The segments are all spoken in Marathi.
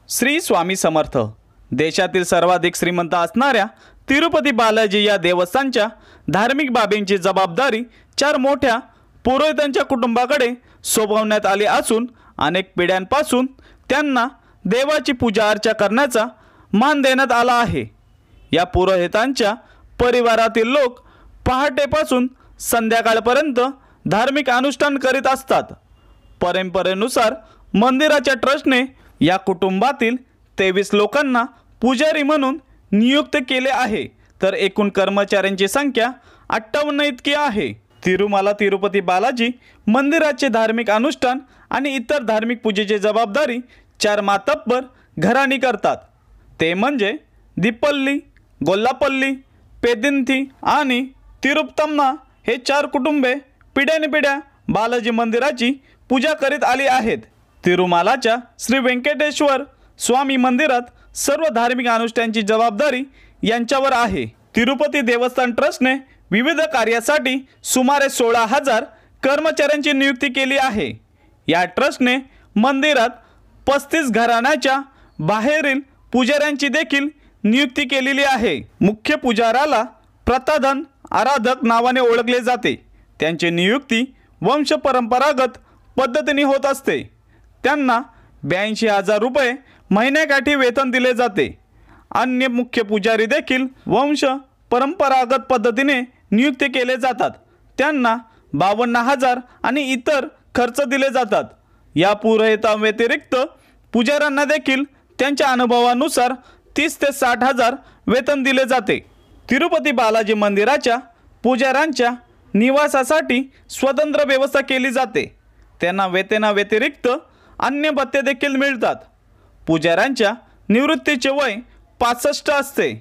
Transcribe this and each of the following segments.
श्री स्वामी समर्थ। देशातील सर्वाधिक श्रीमंत असणाऱ्या तिरुपती बालाजी या देवस्थानच्या धार्मिक बाबींची जबाबदारी चार मोठ्या पुरोहितांच्या कुटुंबाकडे सोपवण्यात आली असून अनेक पिढ्यांपासून त्यांना देवाची पूजा अर्चा करण्याचा मान देण्यात आला आहे। या पुरोहितांच्या परिवारातील लोक पहाटेपासून संध्याकाळपर्यंत धार्मिक अनुष्ठान करीत असतात। परंपरेनुसार मंदिराच्या ट्रस्टने या कुटुंबातील 23 लोकांना पुजारी म्हणून नियुक्त केले आहे, तर एकूण कर्मचाऱ्यांची संख्या 58 इतकी आहे। तिरुमला तिरुपती बालाजी मंदिराचे धार्मिक अनुष्ठान आणि इतर धार्मिक पूजेची जबाबदारी चार मातब्बर घराणी करतात। ते म्हणजे दिपल्ली, गोल्लापल्ली, पेदिंथी आणि तिरुपतम्मा। हे चार कुटुंबे पिढ्यानपिढ्या बालाजी मंदिराची पूजा करीत आली आहेत। तिरुमलाच्या श्री वेंकटेश्वर स्वामी मंदिरात सर्व धार्मिक अनुष्ठानांची जबाबदारी यांच्यावर आहे। तिरुपती देवस्थान ट्रस्टने विविध कार्यासाठी सुमारे 16,000 कर्मचाऱ्यांची नियुक्ती केली आहे। या ट्रस्टने मंदिरात 35 घराण्याच्या बाहेरील पुजाऱ्यांची देखील नियुक्ती केलेली आहे। मुख्य पुजाराला प्रताधन आराधक नावाने ओळखले जाते। त्यांची नियुक्ती वंश परंपरागत पद्धतीने होत असते। त्यांना 82,000 रुपये महिन्याकाठी वेतन दिले जाते। अन्य मुख्य पुजारी देखील वंश परंपरागत पद्धतीने नियुक्त केले जातात। त्यांना 52,000 आणि इतर खर्च दिले जातात। या पुरोहितांव्यतिरिक्त पुजाऱ्यांना देखील त्यांच्या अनुभवानुसार 30 ते 60,000 वेतन दिले जाते। तिरुपती बालाजी मंदिराच्या पुजाऱ्यांच्या निवासासाठी स्वतंत्र व्यवस्था केली जाते। त्यांना वेतनाव्यतिरिक्त अन्य भत्ते देखील मिळतात। पुजाऱ्यांच्या निवृत्तीचे वय 65 असते।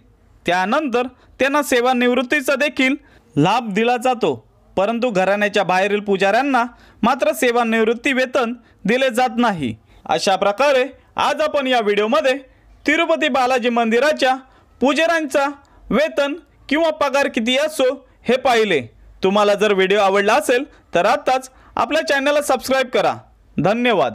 त्यानंतर त्यांना सेवानिवृत्तीचा देखील लाभ दिला जातो, परंतु घराण्याच्या बाहेरील पुजाऱ्यांना मात्र सेवानिवृत्ती वेतन दिले जात नाही। अशा प्रकारे आज आपण या व्हिडिओमध्ये तिरुपती बालाजी मंदिराच्या पुजाऱ्यांचा वेतन किंवा पगार किती असो हे पाहिले। तुम्हाला जर व्हिडिओ आवडला असेल तर आताच आपल्या चॅनलला सबस्क्राइब करा। धन्यवाद।